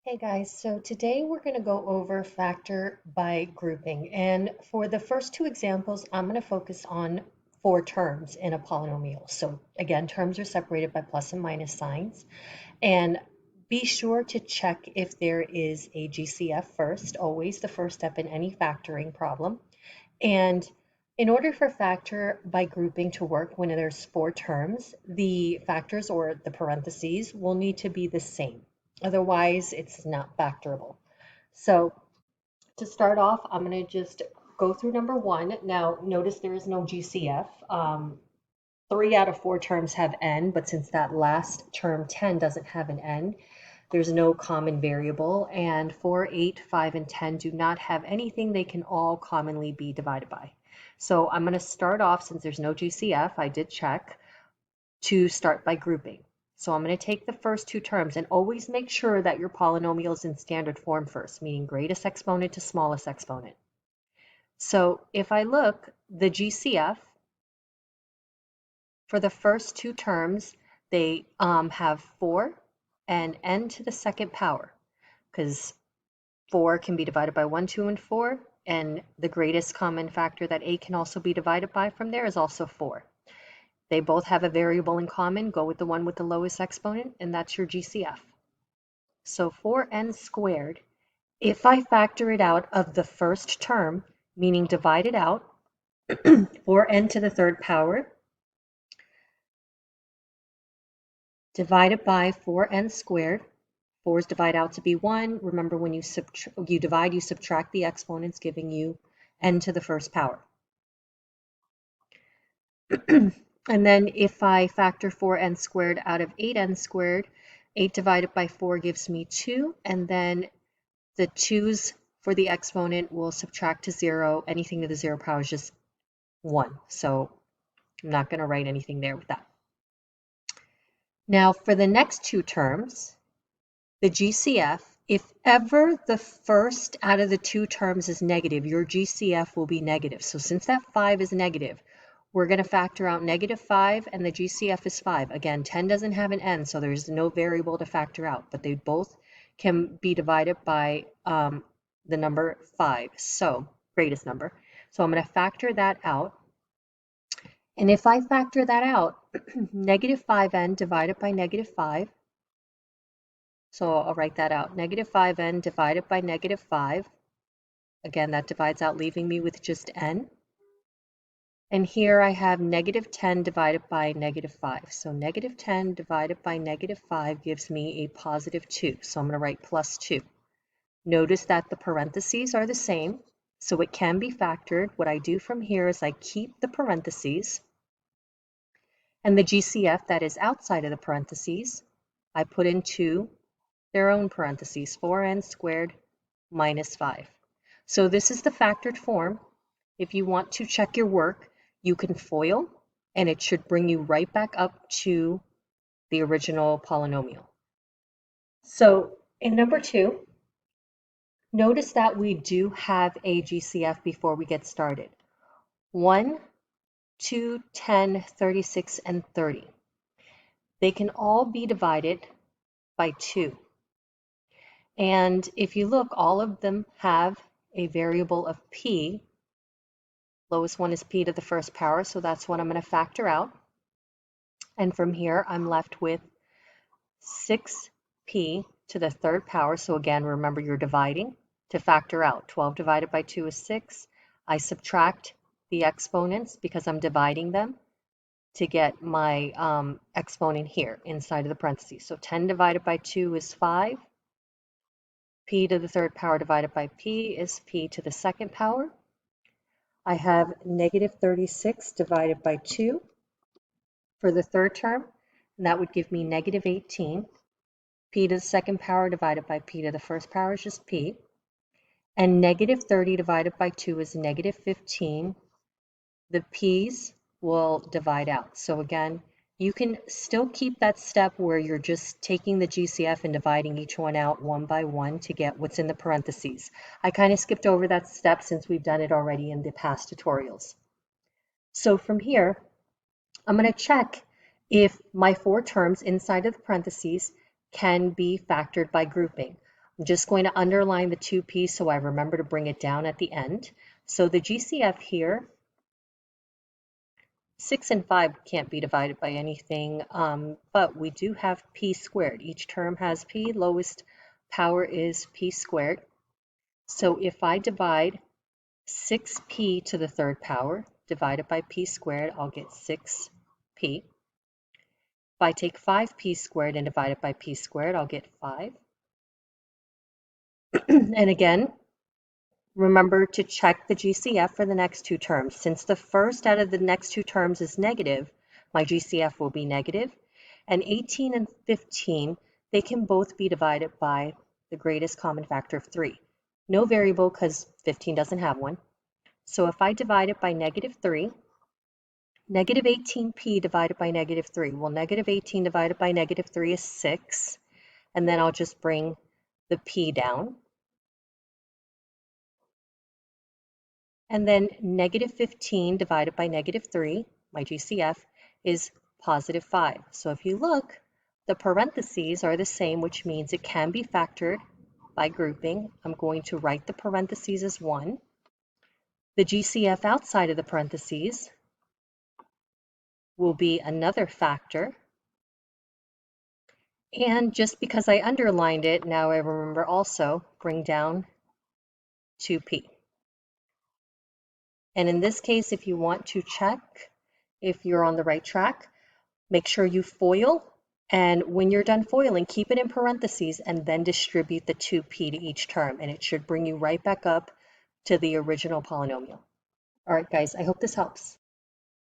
Hey guys, so today we're going to go over factor by grouping. And for the first two examples, I'm going to focus on four terms in a polynomial. So again, terms are separated by plus and minus signs. And be sure to check if there is a GCF first, always the first step in any factoring problem. And in order for factor by grouping to work when there's four terms, the factors or the parentheses will need to be the same. Otherwise, it's not factorable. So to start off, I'm going to just go through number one. Now, notice there is no GCF. Three out of four terms have n, but since that last term 10 doesn't have an n, there's no common variable. And 4, 8, 5, and 10 do not have anything they can all commonly be divided by. So I'm going to start off, since there's no GCF, I did check, to start by grouping. So I'm going to take the first two terms and always make sure that your polynomial is in standard form first, meaning greatest exponent to smallest exponent. So if I look, the GCF for the first two terms, they have 4 and n to the second power, because 4 can be divided by 1, 2, and 4, and the greatest common factor that a can also be divided by from there is also 4. They both have a variable in common. Go with the one with the lowest exponent, and that's your GCF. So 4n squared, if I factor it out of the first term, meaning divide it out, 4n to the third power, divided by 4n squared. 4's divide out to be 1. Remember, when you divide, you subtract the exponents, giving you n to the first power. And then if I factor 4n squared out of 8n squared, 8 divided by 4 gives me 2, and then the 2's for the exponent will subtract to 0. Anything to the 0 power is just 1, so I'm not going to write anything there with that. Now for the next two terms, the GCF, if ever the first out of the two terms is negative, your GCF will be negative. So since that 5 is negative, we're going to factor out negative 5, and the GCF is 5. Again, 10 doesn't have an n, so there's no variable to factor out, but they both can be divided by the number 5, so greatest number. So I'm going to factor that out. And if I factor that out, negative 5n divided by negative 5, so I'll write that out. Negative 5n divided by negative 5. Again, that divides out, leaving me with just n. And here I have negative 10 divided by negative 5. So negative 10 divided by negative 5 gives me a positive 2. So I'm going to write plus 2. Notice that the parentheses are the same, so it can be factored. What I do from here is I keep the parentheses, and the GCF that is outside of the parentheses, I put into their own parentheses, 4n squared minus 5. So this is the factored form. If you want to check your work, you can FOIL, and it should bring you right back up to the original polynomial. So in number 2, notice that we do have a GCF before we get started. 1, 2, 10, 36, and 30. They can all be divided by 2. And if you look, all of them have a variable of p. Lowest one is p to the first power, so that's what I'm going to factor out. And from here, I'm left with 6p to the third power. So again, remember, you're dividing to factor out. 12 divided by 2 is 6. I subtract the exponents because I'm dividing them to get my exponent here inside of the parentheses. So 10 divided by 2 is 5. P to the third power divided by p is p to the second power. I have negative 36 divided by 2 for the third term, and that would give me negative 18. P to the second power divided by p to the first power is just p. And negative 30 divided by 2 is negative 15. The p's will divide out. So again, you can still keep that step where you're just taking the GCF and dividing each one out one by one to get what's in the parentheses. I kind of skipped over that step since we've done it already in the past tutorials. So from here, I'm going to check if my four terms inside of the parentheses can be factored by grouping. I'm just going to underline the 2p so I remember to bring it down at the end. So the GCF here, 6 and 5 can't be divided by anything, but we do have p squared. Each term has p, lowest power is p squared. So if I divide 6p to the third power divided by p squared, I'll get 6p. If I take 5p squared and divide it by p squared, I'll get 5. And again, remember to check the GCF for the next two terms. Since the first out of the next two terms is negative, my GCF will be negative. And 18 and 15, they can both be divided by the greatest common factor of 3. No variable because 15 doesn't have one. So if I divide it by negative 3, negative 18p divided by negative 3. Well, negative 18 divided by negative 3 is 6. And then I'll just bring the p down. And then negative 15 divided by negative 3, my GCF, is positive 5. So if you look, the parentheses are the same, which means it can be factored by grouping. I'm going to write the parentheses as 1. The GCF outside of the parentheses will be another factor. And just because I underlined it, now I remember also bring down 2p. And in this case, if you want to check if you're on the right track, make sure you FOIL. And when you're done foiling, keep it in parentheses and then distribute the 2p to each term. And it should bring you right back up to the original polynomial. All right, guys, I hope this helps.